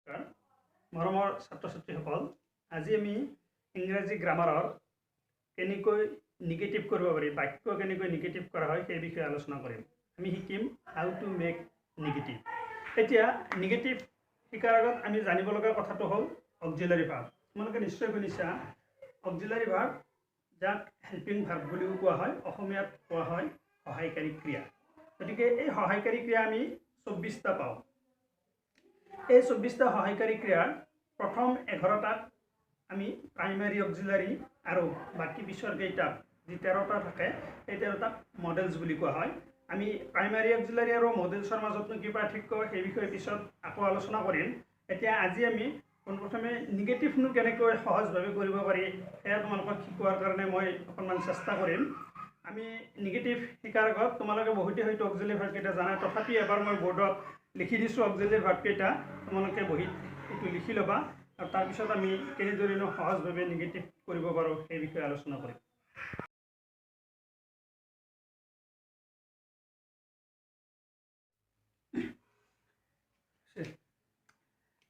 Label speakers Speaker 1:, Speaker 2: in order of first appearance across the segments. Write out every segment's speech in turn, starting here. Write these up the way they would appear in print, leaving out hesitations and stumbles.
Speaker 1: নমস্কাৰ মৰমৰ ছাত্ৰ ছাত্ৰীসকল, আজি আমি ইংৰাজী গ্ৰামাৰৰ কেনেকৈ নিগেটিভ কৰিব পাৰি, বাক্য কেনেকৈ নিগেটিভ কৰা হয় সেই বিষয়ে আলোচনা কৰিম। আমি শিকিম হাউ টু মেক নিগেটিভ। এতিয়া নিগেটিভ শিকাৰ আগত আমি জানিব লগা কথাটো হ'ল অক্সিলাৰী ভাৰ্ব। তোমালোকে নিশ্চয় শুনিছা অক্সিলাৰী ভাৰ্ব, যাক হেল্পিং ভাৰ্ব বুলিও কোৱা হয়, অসমীয়াত কোৱা হয় সহায়কাৰী ক্ৰিয়া। গতিকে এই সহায়কাৰী ক্ৰিয়া আমি 24টা পাওঁ। এই 24টা সহায়কাৰী ক্ৰিয়াৰ প্ৰথম 11টাক আমি প্ৰাইমাৰী অক্সিলাৰী আৰু বাকী পিছৰ কেইটাক যি 13টা থাকে সেই 13টাক মডেলছ বুলি কোৱা হয়। আমি প্ৰাইমাৰী অক্সিলাৰী আৰু মডেলছৰ মাজতনো কি পাৰ্থক্য সেই বিষয়ে পিছত আকৌ আলোচনা কৰিম। এতিয়া আজি আমি পোনপ্ৰথমে নিগেটিভনো কেনেকৈ সহজভাৱে কৰিব পাৰি সেয়া তোমালোকক শিকোৱাৰ কাৰণে মই অকণমান চেষ্টা কৰিম। আমি নিগেটিভ শিকাৰ আগত তোমালোকে বহুতে হয়তো অক্সিলাৰী ভাৰ্বকেইটা জানা, তথাপি এবাৰ মই বৰ্ডত লিখি দিছোঁ অক্সিলাৰী ভাৰ্বকেইটা, তোমালোকে বহীত এইটো লিখি ল'বা আৰু তাৰপিছত আমি কেনেদৰেনো সহজভাৱে নিগেটিভ কৰিব পাৰোঁ সেই বিষয়ে আলোচনা কৰিম।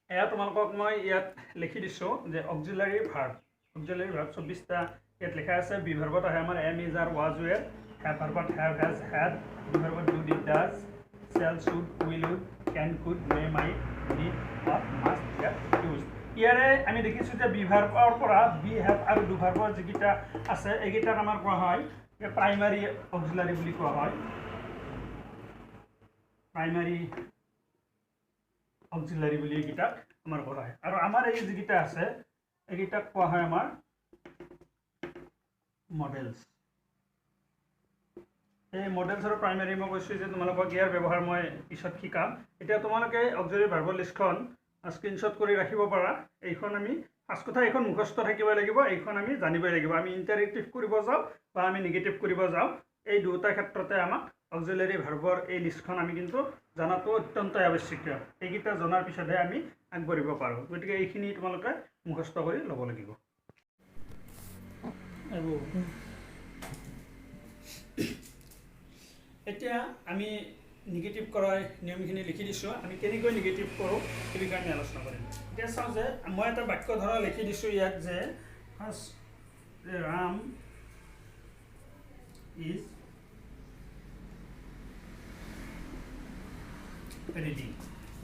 Speaker 1: এয়া তোমালোকক মই ইয়াত লিখি দিছোঁ যে অক্সিলাৰী ভাৰ্ব 24টা ইয়াত লিখা আছে। বি ভাৰ্বত আহে আমাৰ am, is, are, was, were. Have ভাৰ্বত হেভ, হেজ, হেড। ডু ভাৰ্বত do, did, does. Shall, should, will, would, can, could, may, might, need, ought, must, get, use. ইয়াৰে আমি দেখিছোঁ যে বি ভাৰ্বৰ পৰা বি, হেভ আৰু ডু ভাৰ্বৰ যিকেইটা আছে এইকেইটাক আমাৰ কোৱা হয় প্ৰাইমাৰী অক্সিলাৰী বুলি কোৱা হয়। প্ৰাইমাৰী অক্সিলাৰী বুলি এইকেইটাক আমাৰ কোৱা হয়। আৰু আমাৰ এই যিকেইটা আছে এইকেইটাক কোৱা হয় আমাৰ মডেলছ। এই মডেলছ আৰু প্ৰাইমাৰী মই কৈছোঁ যে তোমালোকক ইয়াৰ ব্যৱহাৰ মই পিছত শিকাম। এতিয়া তোমালোকে অক্সিলাৰী ভাৰ্বৰ লিষ্টখন স্ক্ৰীনশ্বট কৰি ৰাখিব পাৰা। এইখন আমি ফাৰ্ষ্ট কথা এইখন মুখস্থ থাকিব লাগিব, এইখন আমি জানিবই লাগিব। আমি ইণ্টাৰেক্টিভ কৰিব যাওঁ বা আমি নিগেটিভ কৰিব যাওঁ, এই দুটা ক্ষেত্ৰতে আমাক অক্সিলাৰী ভাৰ্বৰ এই লিষ্টখন আমি কিন্তু জনাটো অত্যন্ত আৱশ্যকীয়। এইকেইটা জনাৰ পিছতহে আমি আগবাঢ়িব পাৰোঁ। গতিকে এইখিনি তোমালোকে মুখস্থ কৰি ল'ব লাগিব। এতিয়া আমি নিগেটিভ কৰাৰ নিয়মখিনি লিখি দিছোঁ। আমি কেনেকৈ নিগেটিভ কৰোঁ সেই বিষয়ে আমি আলোচনা কৰিম। এতিয়া চাওঁ যে মই এটা বাক্য ধৰা লিখি দিছোঁ ইয়াত যে ফাৰ্ষ্ট ৰাম ইজ ৰিডিং।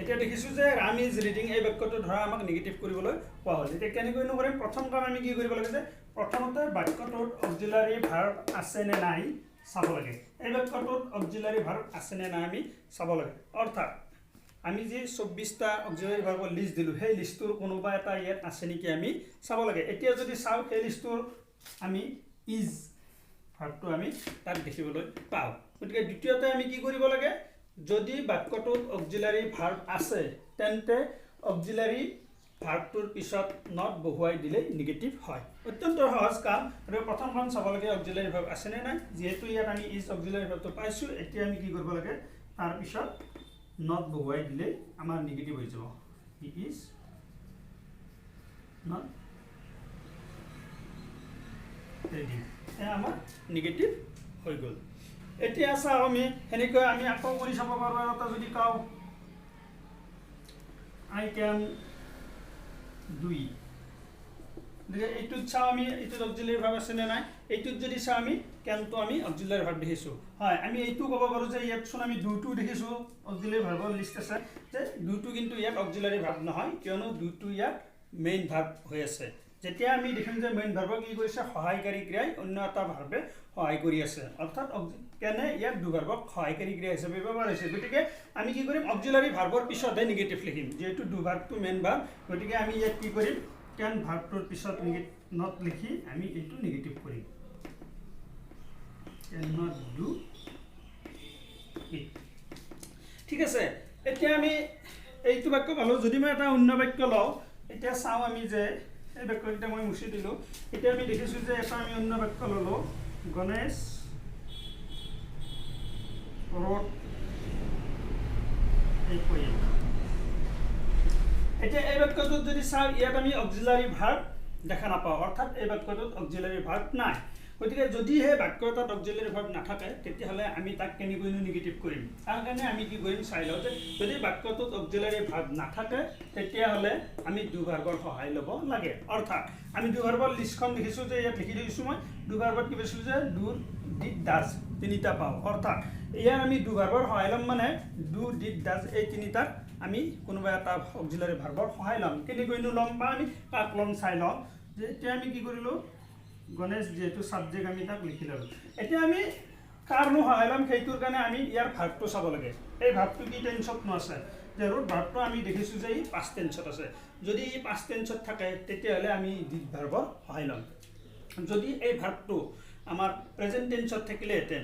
Speaker 1: এতিয়া দেখিছোঁ যে ৰাম ইজ ৰিডিং এই বাক্যটো ধৰা আমাক নিগেটিভ কৰিবলৈ কোৱা হ'ল। এতিয়া কেনেকৈনো কৰিম? প্ৰথম কাম আমি কি কৰিব লাগে যে প্ৰথমতে বাক্যটোত অক্সিলাৰী ভাৰ্ব আছে নে নাই চাব লাগে। এই বাক্যটোত অক্সিলাৰী ভাৰ্ব আছে নে নাই আমি চাব লাগে। অৰ্থাৎ আমি যি 24টা অক্সিলাৰী ভাৰ্বৰ লিষ্ট দিলোঁ সেই লিষ্টটোৰ কোনোবা এটা ইয়াত আছে নেকি আমি চাব লাগে। এতিয়া যদি চাওঁ সেই লিষ্টটোৰ আমি ইজ ভাৰ্বটো আমি তাত দেখিবলৈ পাওঁ। গতিকে দ্বিতীয়তে আমি কি কৰিব লাগে? যদি বাক্যটোত অক্সিলাৰী ভাৰ্ব আছে তেন্তে অক্সিলাৰী ভাৰ্বটোৰ পিছত নট বহুৱাই দিলে নিগেটিভ হয়। অত্যন্ত সহজ কাম। গতিকে প্ৰথম কাম চাব লাগে অক্সিলাৰী ভাৰ্ব আছেনে নাই। যিহেতু ইয়াত আমি ইজ অক্সিলাৰী ভাৰ্বটো পাইছোঁ, এতিয়া আমি কি কৰিব লাগে? তাৰপিছত নট বহুৱাই দিলে আমাৰ নিগেটিভ হৈ যাব। হি ইজ নট ৰিডিং, এয়া আমাৰ নিগেটিভ হৈ গ'ল। এতিয়া চাওঁ আমি সেনেকৈ আমি আকৌ কৰি চাব পাৰোঁ। আৰু এটা যদি কওঁ আই কেন ডু ইট, গতিকে এইটোত চাওঁ আমি এইটোত অক্সিলাৰী ভাৰ্ব আছে নে নাই। এইটোত যদি চাওঁ আমি কেনটো আমি অক্সিলাৰী ভাৰ্ব দেখিছোঁ। হয়, আমি এইটো ক'ব পাৰোঁ যে ইয়াতচোন আমি ডুটো দেখিছোঁ, অক্সিলাৰী ভাৰ্বৰ লিষ্ট আছে, যে ডুটো কিন্তু ইয়াত অক্সিলাৰী ভাৰ্ব নহয়, কিয়নো ডুটো ইয়াত মেইন ভাৰ্ব হৈ আছে। যেতিয়া আমি দেখিম যে মেইন ভাৰ্বক কি কৰিছে সহায়কাৰী ক্ৰিয়াই অন্য এটা ভাৰ্বে সহায় কৰি আছে, অৰ্থাৎ কেনে ইয়াত ডু ভাৰ্বক সহায়কাৰী ক্ৰিয়া হিচাপে ব্যৱহাৰ হৈছে। গতিকে আমি কি কৰিম? অক্সিলাৰী ভাৰ্বৰ পিছতহে নিগেটিভ লিখিম। যিহেতু ডু ভাৰ্বটো মেইন ভাৰ্ব, গতিকে আমি ইয়াত কি কৰিম? কেন ভাৰ্বটোৰ পিছত নট লিখি আমি এইটো নিগেটিভ কৰিম। কেন নট ডু ইট। ঠিক আছে। এতিয়া আমি এইটো বাক্য পালোঁ। যদি মই এটা অন্য বাক্য লওঁ, এতিয়া চাওঁ আমি যে এই বাক্যকেইটা মই মুচি দিলোঁ। এতিয়া আমি দেখিছোঁ যে এটা আমি অন্য বাক্য ল'লোঁ, গণেশ ৰোড এই পয়েম। এতিয়া এই বাক্যটোত যদি চাওঁ ইয়াত আমি অক্সিলাৰী ভাৰ্ব দেখা নাপাওঁ, অৰ্থাৎ এই বাক্যটোত অক্সিলাৰী ভাৰ্ব নাই। গতিকে যদিহে বাক্য এটাত অক্সিলাৰি ভাৰ্ব নাথাকে তেতিয়াহ'লে আমি তাক কেনেকৈনো নিগেটিভ কৰিম তাৰ কাৰণে আমি কি কৰিম চাই লওঁ যে যদি বাক্যটোত অক্সিলাৰি ভাৰ্ব নাথাকে তেতিয়াহ'লে আমি ডু ভাৰ্বৰ সহায় ল'ব লাগে অৰ্থাৎ আমি ডু ভাৰ্বৰ লিষ্টখন দেখিছোঁ যে ইয়াত লিখি দিছোঁ মই ডু ভাৰ্বত কি পাইছিলোঁ যে ডু ডিড ডাজ তিনিটা পাওঁ অৰ্থাৎ ইয়াৰ আমি ডু ভাৰ্বৰ সহায় ল'ম মানে ডু ডিড ডাজ এই তিনিটাত আমি কোনোবা এটা অক্সিলাৰি ভাৰ্বৰ সহায় ল'ম কেনেকৈনো ল'ম বা আমি কাক ল'ম চাই লওঁ যে এতিয়া আমি কি কৰিলোঁ গণেশ যেহেতু সাবজেক্ট আমি তাক লিখি ল'লোঁ এতিয়া আমি কাৰনো সহায় ল'ম সেইটোৰ কাৰণে আমি ইয়াৰ ভাৰ্বটো চাব লাগে এই ভাৰ্বটো কি টেন্সত আছে যে ৰুট ভাৰ্বটো আমি দেখিছোঁ যে ই পাষ্ট টেন্সত আছে যদি ই পাষ্ট টেন্সত থাকে তেতিয়াহ'লে আমি ডিড ভাৰ্বৰ সহায় ল'ম যদি এই ভাৰ্বটো আমাৰ প্ৰেজেণ্ট টেন্সত থাকিলেহেঁতেন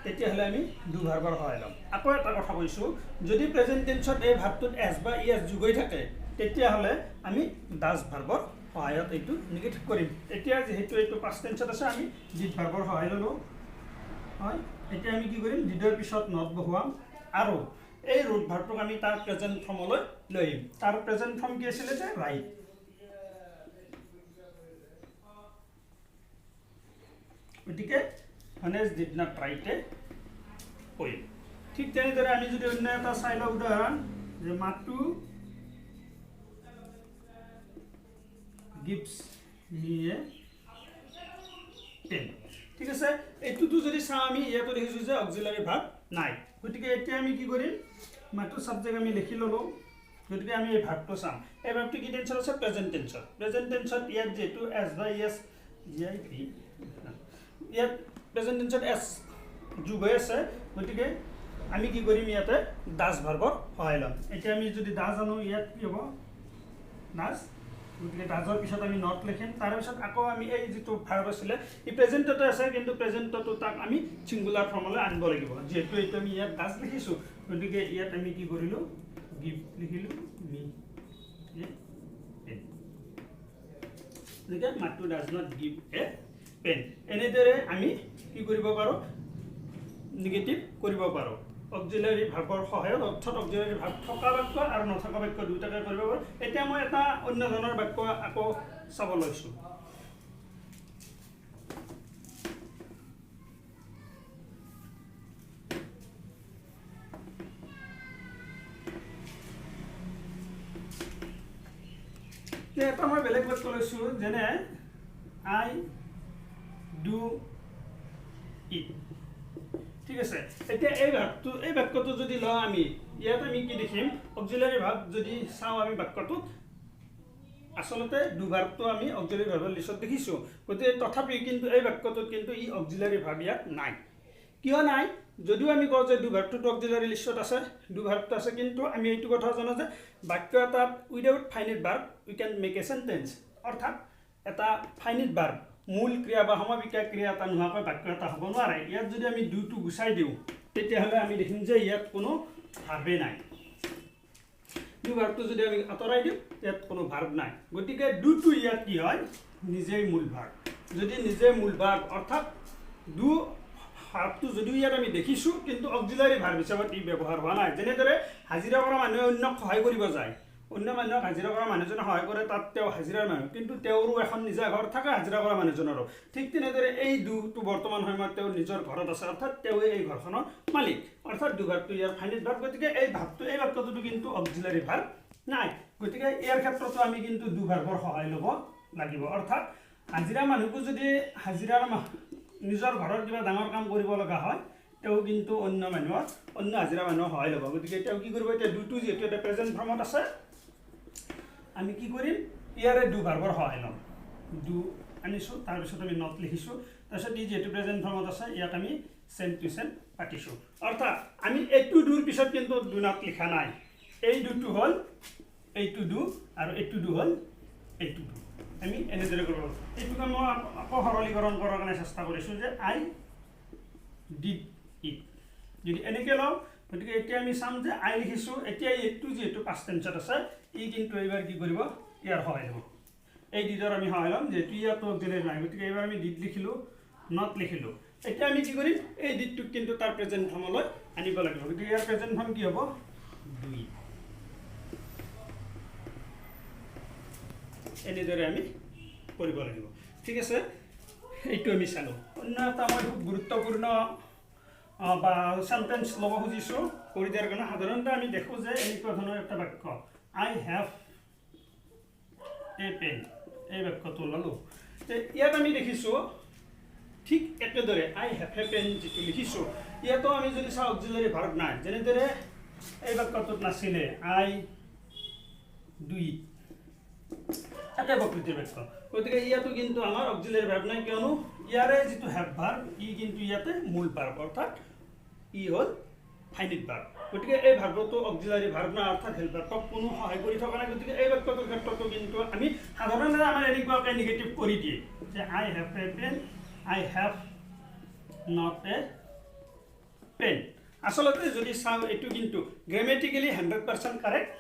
Speaker 1: তেতিয়াহ'লে আমি ডু ভাৰ্বৰ সহায় ল'ম আকৌ এটা কথা কৈছোঁ যদি প্ৰেজেণ্ট টেন্সত এই ভাৰ্বটোত এছ বা ই এছ যোগ হৈ থাকে তেতিয়াহ'লে আমি ডাজ ভাৰ্বৰ সহায়ত এইটো নিগেটিভ কৰিম এতিয়া যেহেতু এইটো পাষ্ট টেন্সত আছে আমি ডিড ভাৰ্বৰ সহায় ল'লোঁ হয় এতিয়া আমি কি কৰিম ডিডৰ পিছত নট বহুৱাম আৰু এই ৰুট ভাৰ্বটোক আমি তাৰ প্ৰেজেণ্ট ফৰ্মলৈ লৈ আহিম তাৰ প্ৰেজেণ্ট ফৰ্ম কি আছিলে যে ৰাইট গতিকে গণেশ ডিড নট ৰাইটে কৰিম ঠিক তেনেদৰে আমি যদি অন্য এটা চাই লওঁ উদাহৰণ যে মাতু gives me a pen ঠিক আছে এইটোতো যদি চাওঁ আমি ইয়াতো দেখিছোঁ যে অক্সিলাৰি ভাৰ্ব নাই গতিকে এতিয়া আমি কি কৰিম মাত্ৰ সাবজেক্ট আমি লিখি ল'লোঁ গতিকে আমি এই ভাৰ্বটো চাম এই ভাৰ্বটো কি টেন্সত আছে প্ৰেজেণ্ট টেন্সত ইয়াত যেহেতু এছ বা ইয়েছ ইয়াত প্ৰেজেণ্ট টেন্সত এছ যোগ হৈ আছে গতিকে আমি কি কৰিম ইয়াতে ডাজ ভাৰ্বৰ সহায় ল'ম এতিয়া আমি যদি ডাজ আনো ইয়াত কি হ'ব ডাজ গতিকে ডাজৰ পিছত আমি নট লিখিম তাৰপিছত আকৌ আমি এই যিটো ভাৰ্ব আছিলে ই প্ৰেজেণ্টতে আছে কিন্তু প্ৰেজেণ্টটো তাক আমি ছিংগুলাৰ ফৰ্মলৈ আনিব লাগিব যিহেতু এইটো আমি ইয়াত ডাজ লিখিছোঁ গতিকে ইয়াত আমি কি কৰিলোঁ গিভ লিখিলোঁ মি গতিকে মাতু does not give a pen এনেদৰে আমি কি কৰিব পাৰোঁ নিগেটিভ কৰিব পাৰোঁ অক্সিলাৰি ভাৰ্বৰ সহায়ত অৰ্থাৎ অক্সিলাৰি ভাৰ্ব থকা বাক্য আৰু নথকা বাক্য দুয়োটাকে কৰিব পাৰোঁ এতিয়া মই এটা অন্য ধৰণৰ বাক্য আকৌ চাব লৈছোঁ এটা মই বেলেগ বাক্য লৈছোঁ যেনে আই ডু ইট ঠিক আছে এতিয়া এই বাক্যটো যদি লওঁ আমি ইয়াত আমি কি দেখিম অক্সিলাৰি ভাৰ্ব যদি চাওঁ আমি বাক্যটোত আচলতে ডু ভাৰ্বটো আমি অক্সিলাৰি ভাৰ্বৰ লিষ্টত দেখিছোঁ গতিকে তথাপি কিন্তু এই বাক্যটোত কিন্তু ই অক্সিলাৰি ভাৰ্ব ইয়াত নাই কিয় নাই যদিও আমি কওঁ যে ডু ভাৰ্বটোতো অক্সিলাৰি লিষ্টত আছে ডু ভাৰ্বটো আছে কিন্তু আমি এইটো কথা জানো যে বাক্য এটাত without finite verb we can make a sentence অৰ্থাৎ এটা ফাইনাইট ভাৰ্ব মূল ক্ৰিয়া বা সমাপিকা ক্ৰিয়া এটা নোহোৱাকৈ বাক্য এটা হ'ব নোৱাৰে ইয়াত যদি আমি ডুটো গুচাই দিওঁ তেতিয়াহ'লে আমি দেখিম যে ইয়াত কোনো ভাৰ্বেই নাই ডু ভাৰ্বটো যদি আমি আঁতৰাই দিওঁ ইয়াত কোনো ভাৰ্ব নাই গতিকে ডুটো ইয়াত কি হয় নিজেই মূল ভাৰ্ব যদি নিজে মূল ভাৰ্ব অৰ্থাৎ ডু ভাৰ্বটো যদিও ইয়াত আমি দেখিছোঁ কিন্তু অক্সিলাৰি ভাৰ্ব হিচাপত ই ব্যৱহাৰ হোৱা নাই যেনেদৰে হাজিৰা কৰা মানুহে অন্যক সহায় কৰিব যায় অন্য মানুহক হাজিৰা কৰা মানুহজনে সহায় কৰে তাত তেওঁ হাজিৰাৰ মানুহ কিন্তু তেওঁৰো এখন নিজা ঘৰ থাকে হাজিৰা কৰা মানুহজনৰো ঠিক তেনেদৰে এই ডুটো বৰ্তমান সময়ত তেওঁ নিজৰ ঘৰত আছে অৰ্থাৎ তেওঁৱে এই ঘৰখনৰ মালিক অৰ্থাৎ ডু ভাৰ্বটো ইয়াৰ ফাইনাইট ভাৰ্ব গতিকে এই বাক্যটোতো কিন্তু অক্সিলাৰি ভাৰ্ব নাই গতিকে ইয়াৰ ক্ষেত্ৰতো আমি কিন্তু ডু ভাৰ্বৰ সহায় ল'ব লাগিব অৰ্থাৎ হাজিৰা মানুহকো যদি হাজিৰাৰ নিজৰ ঘৰৰ কিবা ডাঙৰ কাম কৰিব লগা হয় তেওঁ কিন্তু অন্য হাজিৰা মানুহৰ সহায় ল'ব গতিকে তেওঁ কি কৰিব এতিয়া ডুটো যিহেতু এটা প্ৰেজেণ্ট ফৰ্মত আছে আমি কি কৰিম ইয়াৰে ডু ভাৰ্বৰ সহায় ল'ম ডু আনিছোঁ তাৰপিছত আমি নট লিখিছোঁ তাৰপিছত ই যিহেতু প্ৰেজেণ্ট ফৰ্মত আছে ইয়াত আমি চেম টু চেম পাতিছোঁ অৰ্থাৎ আমি এইটো ডুৰ পিছত কিন্তু ডু নট লিখা নাই এই ডুটো হ'ল এইটো ডু আৰু এইটো ডু হ'ল এইটো ডু আমি এনেদৰে কৰিব পাৰোঁ এইটোক মই আকৌ সৰলীকৰণ কৰাৰ কাৰণে চেষ্টা কৰিছোঁ যে আই ডিড ইট যদি এনেকৈ লওঁ গতিকে এতিয়া আমি চাম যে আই লিখিছোঁ এতিয়া এইটো যিহেতু পাষ্ট টেন্সত আছে ই কিন্তু এইবাৰ কি কৰিব ইয়াৰ সহায় ল'ব এই ডিডৰ আমি সহায় ল'ম যিহেতু ইয়াতো অক্সিলাৰি নাই গতিকে এইবাৰ আমি ডিড লিখিলোঁ নট লিখিলোঁ এতিয়া আমি কি কৰিম এই ডিডটোক কিন্তু তাৰ প্ৰেজেণ্ট ফৰ্মলৈ আনিব লাগিব গতিকে ইয়াৰ প্ৰেজেণ্ট ফৰ্ম কি হ'ব দুই এনেদৰে আমি কৰিব লাগিব ঠিক আছে এইটো আমি চালোঁ। অন্য এটা মই খুব গুৰুত্বপূৰ্ণ বা চেণ্টেন্স ল'ব খুজিছোঁ কৰি দিয়াৰ কাৰণে। সাধাৰণতে আমি দেখোঁ যে এনেকুৱা ধৰণৰ এটা বাক্য, আই হেভ এ পেন, এই বাক্যটো ল'লোঁ। ইয়াত আমি দেখিছোঁ ঠিক একেদৰে আই হেভ এ পেন যিটো লিখিছোঁ, ইয়াতো আমি যদি চাওঁ অক্সিলাৰী ভাৰ্ব নাই। যেনেদৰে এই বাক্যটোত নাছিলে আই ডু ইট, একে প্ৰকৃতিৰ বাক্য, গতিকে ইয়াতো কিন্তু আমাৰ অক্সিলাৰী ভাৰ্ব নাই, কিয়নো ইয়াৰে যিটো হেভ ভাৰ্ব ই কিন্তু ইয়াতে মূল ভাৰ্ব, অৰ্থাৎ ই হ'ল ফাইনিট ভাৰ্ব। গতিকে এই ভাৰ্বটো অক্সিলাৰী ভাৰ্ব নাই, অৰ্থাৎ হেল্প ভাৰ্বক কোনো সহায় কৰি থকা নাই। গতিকে এই বাক্যটোৰ ক্ষেত্ৰতো কিন্তু আমি সাধাৰণতে আমাৰ এনেকুৱাকৈ নিগেটিভ কৰি দিয়ে যে I have a pen, I have not a pen. আচলতে যদি চাওঁ এইটো কিন্তু গ্ৰামেটিকেলি 100% কাৰেক্ট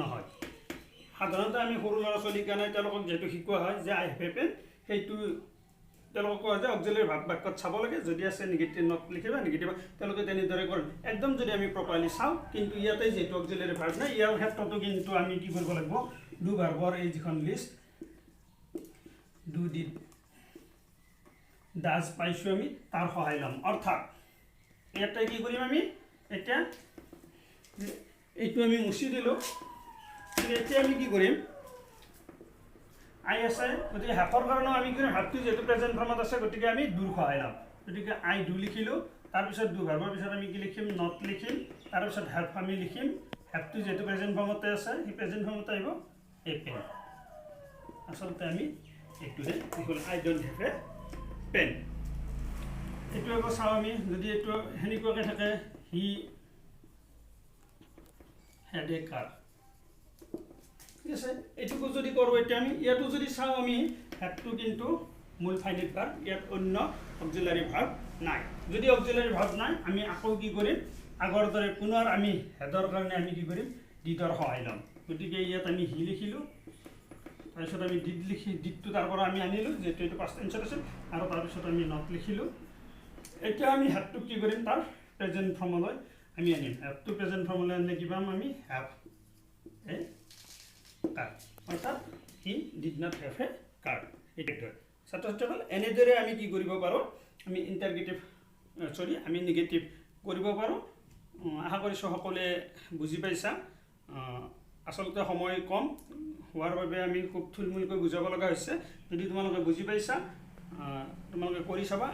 Speaker 1: নহয়। সাধাৰণতে আমি সৰু ল'ৰা ছোৱালীৰ কাৰণে তেওঁলোকক যিহেতু শিকোৱা হয় যে আই হেভ এ পেন, সেইটো তেওঁলোকক কোৱা যে অক্সিলাৰী ভাৰ্ব বাক্যত চাব লাগে, যদি আছে নিগেটিভ নট লিখিবা, নিগেটিভ তেওঁলোকে তেনেদৰে কৰে। একদম যদি আমি প্ৰপাৰলি চাওঁ, কিন্তু ইয়াতে যিহেতু অক্সিলাৰী ভাৰ্ব নাই, ইয়াৰ ক্ষেত্ৰতো কিন্তু আমি কি কৰিব লাগিব, ডু ভাৰ্বৰ এই যিখন লিষ্ট, ডু ডিড ডাজ পাইছোঁ আমি, তাৰ সহায় ল'ম। অৰ্থাৎ ইয়াতে কি কৰিম আমি, এতিয়া এইটো আমি মুচি দিলোঁ। এতিয়া আমি কি কৰিম, আই আছে, গতিকে হেফৰ কাৰণেও আমি কি কৰিম, হেফটো যিহেতু প্ৰেজেণ্ট ফৰ্মত আছে, গতিকে আমি ডুৰ সহায় ল'ম। গতিকে আই ডু লিখিলোঁ, তাৰপিছত ডু ভাৰ্বৰ পিছত আমি কি লিখিম, নট লিখিম, তাৰপিছত হেফ আমি লিখিম। হেফটো যিহেতু প্ৰেজেণ্ট ফৰ্মতে আছে, সেই প্ৰেজেণ্ট ফৰ্মতে আহিব এ পেন। আচলতে আমি এইটোহে লিখিলোঁ, আই ডোণ্ট হেভ এ পেন। এইটো আকৌ চাওঁ আমি, যদি এইটো সেনেকুৱাকৈ থাকে, হি হেড এ কাৰ, ঠিক আছে। এইটোকো যদি কৰোঁ, এতিয়া আমি ইয়াতো যদি চাওঁ, আমি হেডটো কিন্তু মূল ফাইনিট ভাৰ্ব, ইয়াত অন্য অক্সিলাৰী ভাৰ্ব নাই। যদি অক্সিলাৰী ভাৰ্ব নাই, আমি আকৌ কি কৰিম, আগৰ দৰে পুনৰ আমি হেডৰ কাৰণে আমি কি কৰিম, ডিডৰ সহায় ল'ম। গতিকে ইয়াত আমি হি লিখিলোঁ, তাৰপিছত আমি ডিড ডিডটো তাৰ পৰা আমি আনিলোঁ, যিহেতু এইটো পাষ্ট টেন্সত আছিল, আৰু তাৰপিছত আমি নট লিখিলোঁ। এতিয়া আমি হেডটোক কি কৰিম, তাৰ প্ৰেজেণ্ট ফৰ্মলৈ আমি আনিম। হেডটো প্ৰেজেণ্ট ফৰ্মলৈ আনিলে কি পাম আমি, হেভ এ কাৰ্ড, অৰ্থাৎ he did not have a card. এইটোৱে ছাত্ৰ ছাত্ৰীসকল, এনেদৰে আমি কি কৰিব পাৰোঁ, আমি আমি নিগেটিভ কৰিব পাৰোঁ। আশা কৰিছোঁ সকলোৱে বুজি পাইছা। আচলতে সময় কম হোৱাৰ বাবে আমি খুব থুলমূলকৈ বুজাব লগা হৈছে। যদি তোমালোকে বুজি পাইছা, তোমালোকে কৰি চাবা।